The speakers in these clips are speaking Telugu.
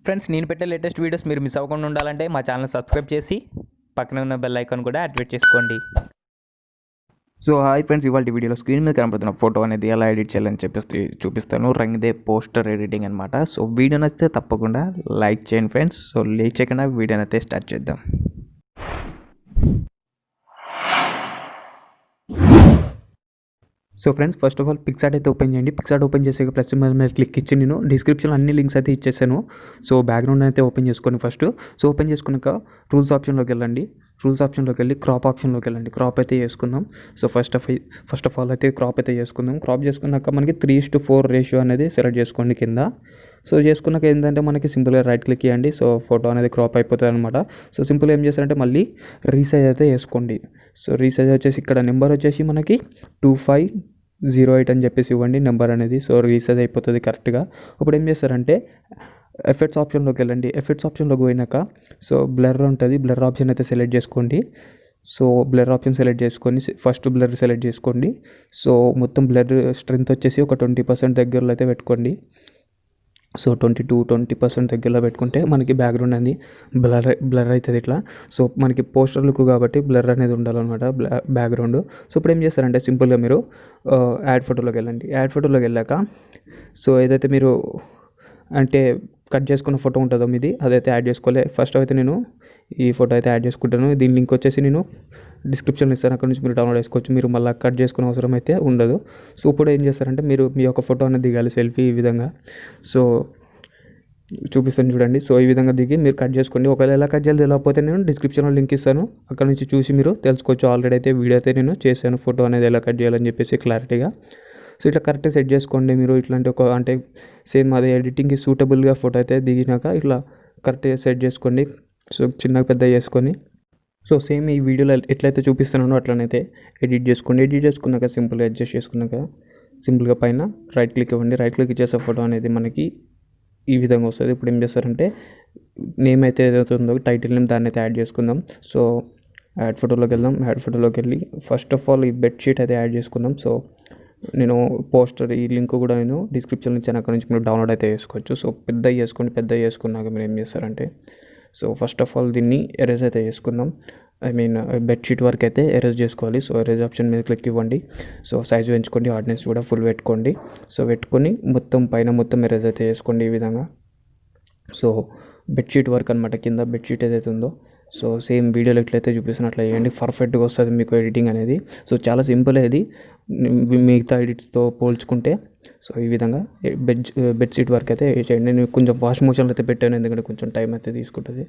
ఫ్రెండ్స్, నేను పెట్టే లేటెస్ట్ వీడియోస్ మీరు మిస్ అవ్వకుండా ఉండాలంటే మా ఛానల్ సబ్స్క్రైబ్ చేసి పక్కన ఉన్న బెల్ ఐకాన్ కూడా యాక్టివేట్ చేసుకోండి. సో హాయ్ ఫ్రెండ్స్, ఇవాళ వీడియోలో స్క్రీన్ మీద కనపడుతున్న ఫోటో అనేది ఎలా ఎడిట్ చేయాలని చెప్పేసి చూపిస్తాను. రంగ్దే పోస్టర్ ఎడిటింగ్ అనమాట. సో వీడియో నచ్చితే తప్పకుండా లైక్ చేయండి ఫ్రెండ్స్. సో లేట్ చేయకుండా వీడియోని అయితే స్టార్ట్ చేద్దాం. So friends, first of all Picsart అయితే ఓపెన్ చేయండి. పిక్సార్ట్ ఓపెన్ చేసాక ప్లస్ మీద క్లిక్ ఇచ్చి నేను డిస్క్రిప్షన్లో అన్ని లింక్స్ అయితే ఇచ్చేసాను. సో బ్యాక్గ్రౌండ్ అయితే ఓపెన్ చేసుకోండి ఫస్ట్. సో ఓపెన్ చేసుకున్నాక రూల్స్ ఆప్షన్లోకి వెళ్ళండి. రూల్స్ ఆప్షన్లోకి వెళ్ళి క్రాప్ ఆప్షన్లోకి వెళ్ళండి. క్రాప్ అయితే చేసుకుందాం. సో ఫస్ట్ ఆఫ్ ఆల్ అయితే క్రాప్ అయితే చేసుకుందాం. క్రాప్ చేసుకున్నాక మనకి 3:4 రేషియో అనేది సెలెక్ట్ చేసుకోండి కింద. సో చేసుకున్నాక ఏంటంటే మనకి సింపుల్గా రైట్ క్లిక్ చేయండి. సో ఫోటో అనేది క్రాప్ అయిపోతుంది అనమాట. సో సింపుల్గా ఏం చేస్తారంటే మళ్ళీ రీసైజ్ అయితే వేసుకోండి. సో రీసైజ్ వచ్చేసి ఇక్కడ నెంబర్ వచ్చేసి మనకి 2508 అని చెప్పేసి ఇవ్వండి నెంబర్ అనేది. సో రీసైజ్ అయిపోతుంది కరెక్ట్గా. ఇప్పుడు ఏం చేస్తారంటే ఎఫెక్ట్స్ ఆప్షన్లోకి వెళ్ళండి. ఎఫెక్ట్స్ ఆప్షన్లోకి పోయినాక సో బ్లర్ ఉంటుంది. బ్లర్ ఆప్షన్ అయితే సెలెక్ట్ చేసుకోండి. సో బ్లర్ ఆప్షన్ సెలెక్ట్ చేసుకొని ఫస్ట్ బ్లర్ సెలెక్ట్ చేసుకోండి. సో మొత్తం బ్లర్ స్ట్రెంత్ వచ్చేసి ఒక 20% దగ్గరలో అయితే పెట్టుకోండి. సో 20% దగ్గరలో పెట్టుకుంటే మనకి బ్యాక్గ్రౌండ్ అనేది బ్లర్ అవుతుంది ఇట్లా. సో మనకి పోస్టర్ లుక్ కాబట్టి బ్లర్ అనేది ఉండాలన్నమాట బ్యాక్గ్రౌండ్. సో ఇప్పుడు ఏం చేస్తారంటే సింపుల్గా మీరు యాడ్ ఫోటోలోకి వెళ్ళండి. యాడ్ ఫోటోలోకి వెళ్ళాక సో ఏదైతే మీరు అంటే కట్ చేసుకున్న ఫోటో ఉంటుందో మీది అదైతే యాడ్ చేసుకోవాలి. ఫస్ట్ అయితే నేను ఈ ఫోటో అయితే యాడ్ చేసుకుంటాను. దీని లింక్ వచ్చేసి నేను డిస్క్రిప్షన్లో ఇస్తాను. అక్కడ నుంచి మీరు డౌన్లోడ్ చేసుకోవచ్చు. మీరు మళ్ళీ కట్ చేసుకునే అవసరం అయితే ఉండదు. సో ఇప్పుడు ఏం చేస్తారంటే మీరు మీ యొక్క ఫోటో అనేది దిగాలి సెల్ఫీ ఈ విధంగా. సో చూపిస్తాను చూడండి. సో ఈ విధంగా దిగి మీరు కట్ చేసుకోండి. ఒకవేళ ఎలా కట్ చేయాలి తెలియకపోతే నేను డిస్క్రిప్షన్లో లింక్ ఇస్తాను. అక్కడ నుంచి చూసి మీరు తెలుసుకోవచ్చు. ఆల్రెడీ అయితే వీడియో అయితే నేను చేశాను ఫోటో అనేది ఎలా కట్ చేయాలని చెప్పేసి క్లారిటీగా. సో ఇట్లా కరెక్ట్గా సెట్ చేసుకోండి మీరు. ఇట్లాంటి ఒక అంటే సేమ్ అదే ఎడిటింగ్కి సూటబుల్గా ఫోటో అయితే దిగినాక ఇట్లా కరెక్ట్గా సెట్ చేసుకోండి. సో చిన్నగా పెద్ద చేసుకొని సో సేమ్ ఈ వీడియోలో ఎట్లయితే చూపిస్తున్నానో అట్లనైతే ఎడిట్ చేసుకోండి. ఎడిట్ చేసుకున్నాక సింపుల్గా అడ్జస్ట్ చేసుకున్నాక సింపుల్గా పైన రైట్ క్లిక్ ఇవ్వండి. రైట్ క్లిక్ ఇచ్చేసే ఫోటో అనేది మనకి ఈ విధంగా వస్తుంది. ఇప్పుడు ఏం చేస్తారంటే నేమ్ అయితే ఏదైతే ఉందో టైటిల్ నేమ్ దాన్ని అయితే యాడ్ చేసుకుందాం. సో యాడ్ ఫోటోలోకి వెళ్దాం. యాడ్ ఫోటోలోకి వెళ్ళి ఫస్ట్ ఆఫ్ ఆల్ ఈ బెడ్షీట్ అయితే యాడ్ చేసుకుందాం. సో నేను పోస్టర్ ఈ లింక్ కూడా నేను డిస్క్రిప్షన్లో ఇచ్చాను. అక్కడ నుంచి మీరు డౌన్లోడ్ అయితే చేసుకోవచ్చు. సో పెద్ద చేసుకోండి. పెద్ద చేసుకున్నాక మీరు ఏం చేస్తారంటే సో ఫస్ట్ ఆఫ్ ఆల్ దీన్ని ఎరేజ్ అయితే చేసుకుందాం. బెడ్షీట్ వరకు అయితే ఎరేజ్ చేసుకోవాలి. సో ఎరేజ్ ఆప్షన్ మీద క్లిక్ ఇవ్వండి. సో సైజ్ పెంచుకోండి. హార్డ్నెస్ కూడా ఫుల్ పెట్టుకోండి. సో పెట్టుకొని మొత్తం పైన మొత్తం ఎరేజ్ అయితే చేసుకోండి ఈ విధంగా. సో బెడ్షీట్ వర్క్ అనమాట. కింద బెడ్షీట్ ఏదైతే ఉందో సో సేమ్ వీడియోలో ఎట్లయితే చూపిస్తున్నట్లు చేయండి. పర్ఫెక్ట్గా వస్తుంది మీకు ఎడిటింగ్ అనేది. సో చాలా సింపుల్ ఇది మిగతా ఎడిట్స్తో పోల్చుకుంటే. సో ఈ విధంగా బెడ్షీట్ వర్క్ అయితే చేయండి. నేను కొంచెం ఫాస్ట్ మోషన్లో అయితే పెట్టాను, ఎందుకంటే కొంచెం టైం అయితే తీసుకుంటుంది.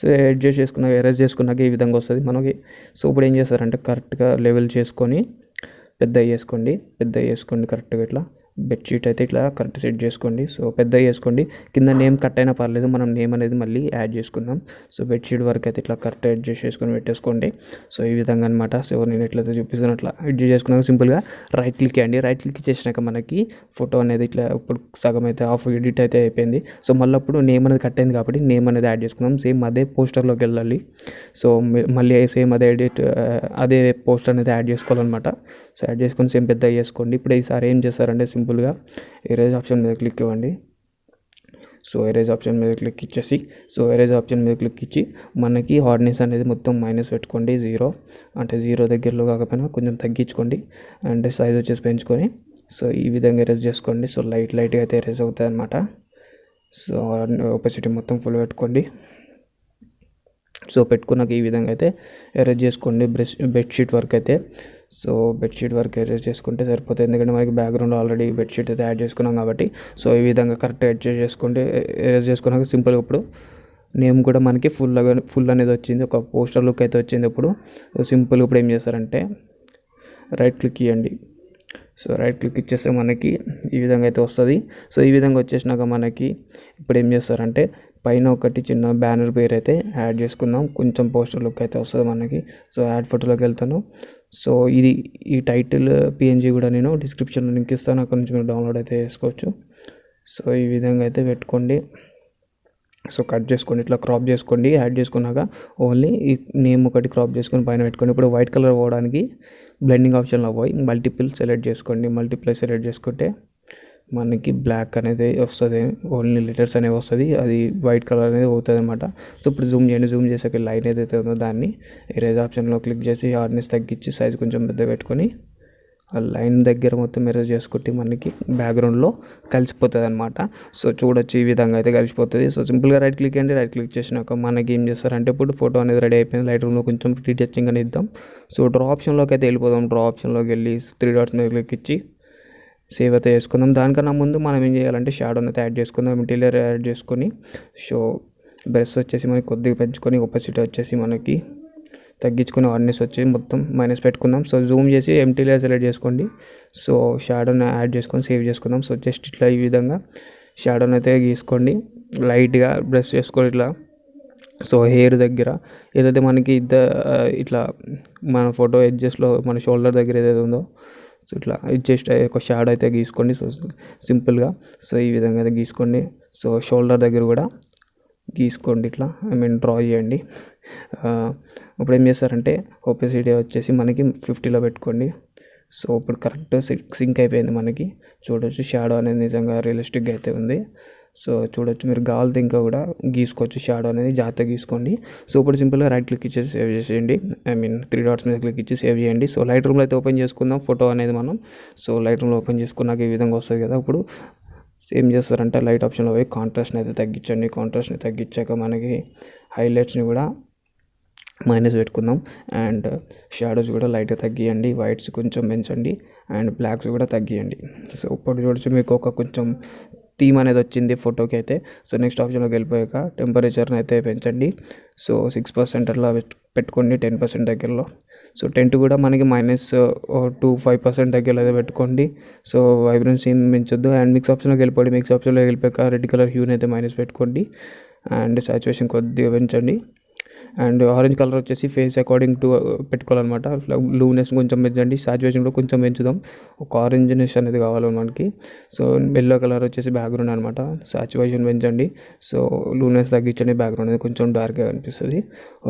సో అడ్జస్ట్ చేసుకున్నాక ఎరేజ్ చేసుకున్నాక ఈ విధంగా వస్తుంది మనకి. సో ఇప్పుడు ఏం చేస్తారంటే కరెక్ట్గా లెవెల్ చేసుకొని పెద్ద చేసుకోండి కరెక్ట్గా ఇట్లా. బెడ్షీట్ అయితే ఇట్లా కరెక్ట్ సెట్ చేసుకోండి. సో పెద్ద చేసుకోండి. కింద నేమ్ కట్ అయినా పర్లేదు, మనం నేమ్ అనేది మళ్ళీ యాడ్ చేసుకుందాం. సో బెడ్షీట్ వరకు అయితే ఇట్లా కరెక్ట్ అడ్జస్ట్ చేసుకొని పెట్టేసుకోండి. సో ఈ విధంగా అనమాట. సో నేను ఎట్లయితే చూపిస్తున్నట్లా అడ్జస్ట్ చేసుకున్నాక సింపుల్గా రైట్ క్లిక్ చేయండి. రైట్ క్లిక్ చేసినాక మనకి ఫోటో అనేది ఇట్లా ఇప్పుడు సగం అయితే హాఫ్ ఎడిట్ అయితే అయిపోయింది. సో మళ్ళీ అప్పుడు నేమ్ అనేది కట్ అయింది కాబట్టి నేమ్ అనేది యాడ్ చేసుకుందాం. సేమ్ అదే పోస్టర్లోకి వెళ్ళాలి. సో మళ్ళీ సేమ్ అదే పోస్టర్ అనేది యాడ్ చేసుకోవాలన్నమాట. సో యాడ్ చేసుకొని సేమ్ పెద్ద చేసుకోండి. ఇప్పుడు ఈసారి ఏం చేస్తారంటే సింపుల్గా ఎరేజ్ ఆప్షన్ మీద క్లిక్ ఇవ్వండి. సో ఎరేజ్ ఆప్షన్ మీద క్లిక్ ఇచ్చేసి సో ఎరేజ్ ఆప్షన్ మీద క్లిక్ ఇచ్చి మనకి హార్డ్నెస్ అనేది మొత్తం మైనస్ పెట్టుకోండి. 0 అంటే 0 దగ్గరలో కాకపోయినా కొంచెం తగ్గించుకోండి. అండ్ సైజ్ వచ్చేసి పెంచుకొని సో ఈ విధంగా ఎరేజ్ చేసుకోండి. సో లైట్గా అయితే ఎరేజ్ అవుతుంది అనమాట. సో ఒపాసిటీ మొత్తం ఫుల్ పెట్టుకోండి. సో పెట్టుకున్నాక ఈ విధంగా అయితే ఎరేజ్ చేసుకోండి బెడ్షీట్ వర్క్ అయితే. సో బెడ్షీట్ వర్క్ ఎరేజ్ చేసుకుంటే సరిపోతుంది, ఎందుకంటే మనకి బ్యాక్గ్రౌండ్ ఆల్రెడీ బెడ్షీట్ అయితే యాడ్ చేసుకున్నాం కాబట్టి. సో ఈ విధంగా కరెక్ట్ అడ్జస్ట్ చేసుకోండి. ఎరేజ్ చేసుకున్నాక సింపుల్గా ఇప్పుడు నేమ్ కూడా మనకి ఫుల్ అనేది వచ్చింది. ఒక పోస్టర్ లుక్ అయితే వచ్చింది. ఇప్పుడు సింపుల్గా ఇప్పుడు ఏం చేస్తారంటే రైట్ క్లిక్ ఇవ్వండి. సో రైట్ క్లిక్ ఇచ్చేస్తే మనకి ఈ విధంగా అయితే వస్తుంది. సో ఈ విధంగా వచ్చేసినాక మనకి ఇప్పుడు ఏం చేస్తారంటే పైన ఒకటి చిన్న బ్యానర్ పేరు అయితే యాడ్ చేసుకుందాం. కొంచెం పోస్టర్ లుక్ అయితే వస్తుంది మనకి. సో యాడ్ ఫోటోలోకి వెళ్తాను. సో ఈ టైటిల్ పిఎన్జీ కూడా నేను డిస్క్రిప్షన్లో లింక్ ఇస్తాను. అక్కడ నుంచి మీరు డౌన్లోడ్ అయితే చేసుకోవచ్చు. సో ఈ విధంగా అయితే పెట్టుకోండి. సో కట్ చేసుకోండి, ఇట్లా క్రాప్ చేసుకోండి. యాడ్ చేసుకున్నాక ఓన్లీ ఈ నేమ్ ఒకటి క్రాప్ చేసుకొని పైన పెట్టుకోండి. ఇప్పుడు వైట్ కలర్ పోవడానికి బ్లెండింగ్ ఆప్షన్లో పోయి మల్టిపుల్ సెలెక్ట్ చేసుకోండి. మల్టిప్లై సెలెక్ట్ చేసుకుంటే మనకి బ్లాక్ అనేది వస్తుంది, ఓన్లీ లెటర్స్ అనేవి వస్తుంది, అది వైట్ కలర్ అనేది అవుతుంది అనమాట. సో ఇప్పుడు జూమ్ చేయండి. జూమ్ చేసాక లైన్ ఏదైతే ఉందో దాన్ని ఎరేజ్ ఆప్షన్లో క్లిక్ చేసి హార్డ్నెస్ తగ్గించి సైజ్ కొంచెం పెద్ద పెట్టుకొని ఆ లైన్ దగ్గర మొత్తం ఎరేజ్ చేసుకుంటే మనకి బ్యాక్గ్రౌండ్లో కలిసిపోతుంది అనమాట. సో చూడొచ్చు ఈ విధంగా అయితే కలిసిపోతుంది. సో సింపుల్గా రైట్ క్లిక్ అండి. రైట్ క్లిక్ చేసినాక మనకి ఏం చేస్తారంటే ఇప్పుడు ఫోటో అనేది రెడీ అయిపోయింది. లైట్ రూమ్లో కొంచెం రీటచింగ్ అనేది ఇద్దాం. సో డ్రా ఆప్షన్లోకి అయితే వెళ్ళిపోదాం. డ్రా ఆప్షన్లోకి వెళ్ళి 3 డాట్స్ మీద క్లిక్ ఇచ్చి సేవ్ అయితే చేసుకుందాం. దానికన్నా ముందు మనం ఏం చేయాలంటే షాడోని అయితే యాడ్ చేసుకుందాం. మెటీరియల్ యాడ్ చేసుకొని సో బ్రష్ వచ్చేసి మనకి కొద్దిగా పెంచుకొని ఒపాసిటీ వచ్చేసి మనకి తగ్గించుకొని హార్డ్నెస్ వచ్చి మొత్తం మైనస్ పెట్టుకుందాం. సో జూమ్ చేసి ఎంటీ లేయర్ సెలెక్ట్ చేసుకోండి. సో షాడోని యాడ్ చేసుకొని సేవ్ చేసుకుందాం. సో జస్ట్ ఇట్లా ఈ విధంగా షాడోని అయితే గీసుకోండి. లైట్గా బ్రష్ చేసుకోండి ఇట్లా. సో హెయిర్ దగ్గర ఏదైతే మనకి ఇట్లా మన ఫోటో ఎడ్జెస్లో మన షోల్డర్ దగ్గర ఏదైతే ఉందో సో ఇట్లా జస్ట్ ఒక షాడో అయితే గీసుకోండి. సో సింపుల్గా సో ఈ విధంగా అయితే గీసుకోండి. సో షోల్డర్ దగ్గర కూడా గీసుకోండి ఇట్లా, డ్రా చేయండి. ఇప్పుడు ఏం చేస్తారంటే ఒపాసిటీ వచ్చేసి మనకి 50లో పెట్టుకోండి. సో ఇప్పుడు కరెక్ట్ సింక్ అయిపోయింది మనకి. చూడొచ్చు షాడో అనేది నిజంగా రియలిస్టిక్గా అయితే ఉంది. సో చూడొచ్చు, మీరు కావాలితే ఇంకా కూడా గీసుకోవచ్చు. షాడో అనేది జాగ్రత్తగా గీసుకోండి. సో ఇప్పుడు సింపుల్గా రైట్ క్లిక్ ఇచ్చేసి సేవ్ చేసేయండి. 3 డాట్స్ మీద క్లిక్ ఇచ్చి సేవ్ చేయండి. సో లైట్ రూమ్లో అయితే ఓపెన్ చేసుకుందాం ఫోటో అనేది మనం. సో లైట్ రూమ్లో ఓపెన్ చేసుకున్నాక ఈ విధంగా వస్తుంది కదా. ఇప్పుడు ఏం చేస్తారంటే లైట్ ఆప్షన్లో పోయి కాంట్రాస్ట్ని అయితే తగ్గించండి. కాంట్రాస్ట్ని తగ్గించాక మనకి హైలైట్స్ని కూడా మైనస్ పెట్టుకుందాం. అండ్ షాడోస్ కూడా లైట్గా తగ్గియండి. వైట్స్ కొంచెం పెంచండి అండ్ బ్లాక్స్ కూడా తగ్గియండి. సో ఇప్పుడు చూడొచ్చు మీకు ఒక కొంచెం థీమ్ అనేది వచ్చింది ఫోటోకి అయితే. సో నెక్స్ట్ ఆప్షన్లోకి వెళ్ళిపోయాక టెంపరేచర్ని అయితే పెంచండి. సో 6% అట్లా పెట్టుకోండి 10% దగ్గరలో. సో టెంట్ కూడా మనకి -2-5% దగ్గరలో అయితే పెట్టుకోండి. సో వైబ్రెన్సీ ఏం పెంచొద్దు. అండ్ మిక్స్ ఆప్షన్లోకి వెళ్ళిపోండి. మిక్స్ ఆప్షన్లోకి వెళ్ళిపోయాక రెడ్ కలర్ హ్యూని అయితే మైనస్ పెట్టుకోండి. అండ్ సాచురేషన్ కొద్దిగా పెంచండి. అండ్ ఆరెంజ్ కలర్ వచ్చేసి ఫేస్ అకార్డింగ్ టు పెట్టుకోవాలన్నమాట. లూనెస్ కొంచెం పెంచండి. సాచురేషన్ కూడా కొంచెం పెంచుదాం. ఒక ఆరెంజ్నెస్ అనేది కావాలి మనకి. సో ఎల్లో కలర్ వచ్చేసి బ్యాక్గ్రౌండ్ అనమాట. సాచురేషన్ పెంచండి. సో లూనెస్ తగ్గించండి. బ్యాక్గ్రౌండ్ అనేది కొంచెం డార్క్గా కనిపిస్తుంది.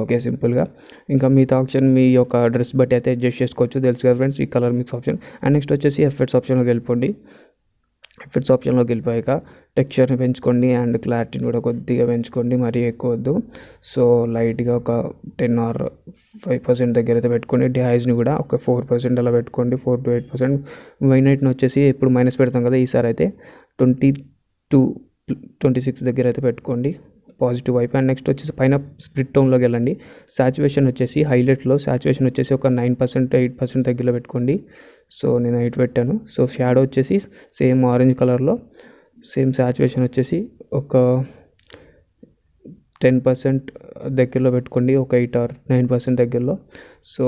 ఓకే, సింపుల్గా ఇంకా మిగతా ఆప్షన్ మీ యొక్క డ్రెస్ బట్టి అయితే అడ్జస్ట్ చేసుకోవచ్చు. తెలుసు కదా ఫ్రెండ్స్, ఈ colour mix option. And next వచ్చేసి ఎఫెక్ట్స్ ఆప్షన్లోకి వెళ్ళిపోండి. ఎఫెక్ట్స్ ఆప్షన్లోకి వెళ్ళిపోయాక టెక్స్చర్ని పెంచుకోండి అండ్ క్లారిటీని కూడా కొద్దిగా పెంచుకోండి, మరీ ఎక్కువ వద్దు. సో లైట్గా ఒక 10 or 5% దగ్గర అయితే పెట్టుకోండి. డిఐస్ని కూడా ఒక 4% అలా పెట్టుకోండి. 4 to 8%. వైనైట్ని వచ్చేసి ఇప్పుడు మైనస్ పెడతాం కదా, ఈసారి అయితే 20 to 26 దగ్గర అయితే పెట్టుకోండి పాజిటివ్ వైపు. అండ్ నెక్స్ట్ వచ్చేసి పైన స్ప్లిట్ టోన్లోకి వెళ్ళండి. సాచురేషన్ వచ్చేసి హైలైట్లో సాచురేషన్ వచ్చేసి ఒక 9% 8% దగ్గరలో పెట్టుకోండి. సో నేను 8 పెట్టాను. సో షాడో వచ్చేసి సేమ్ ఆరెంజ్ కలర్లో సేమ్ సాచురేషన్ వచ్చేసి ఒక 10% దగ్గరలో పెట్టుకోండి. ఒక 8 or 9% దగ్గరలో. సో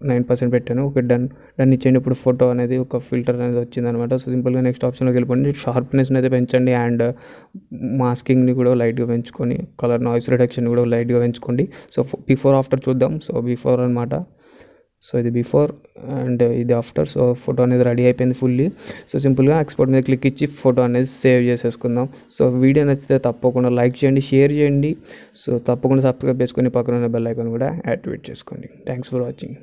9% పెట్టాను. ఓకే, డన్ ఇచ్చేయండి. ఇప్పుడు ఫోటో అనేది ఒక ఫిల్టర్ అనేది వచ్చిందనమాట. సో సింపుల్గా నెక్స్ట్ ఆప్షన్లోకి వెళ్ళిపోండి. షార్ప్నెస్ని అయితే పెంచండి అండ్ మాస్కింగ్ని కూడా లైట్గా పెంచుకొని కలర్ నాయిస్ రిడక్షన్ కూడా లైట్గా పెంచుకోండి. సో బిఫోర్ ఆఫ్టర్ చూద్దాం. సో బిఫోర్ అనమాట. సో ఇది బిఫోర్ అండ్ ఇది ఆఫ్టర్. సో ఫోటో అనేది రెడీ అయిపోయింది ఫుల్లీ. సో సింపుల్గా ఎక్స్పోర్ట్ మీద క్లిక్ ఇచ్చి ఫోటో అనేది సేవ్ చేసేసుకుందాం. సో వీడియో నచ్చితే తప్పకుండా లైక్ చేయండి, షేర్ చేయండి. సో తప్పకుండా సబ్స్క్రైబ్ చేసుకొని పక్కన ఉన్న బెల్ ఐకాన్ కూడా యాక్టివేట్ చేసుకోండి. Thanks for watching.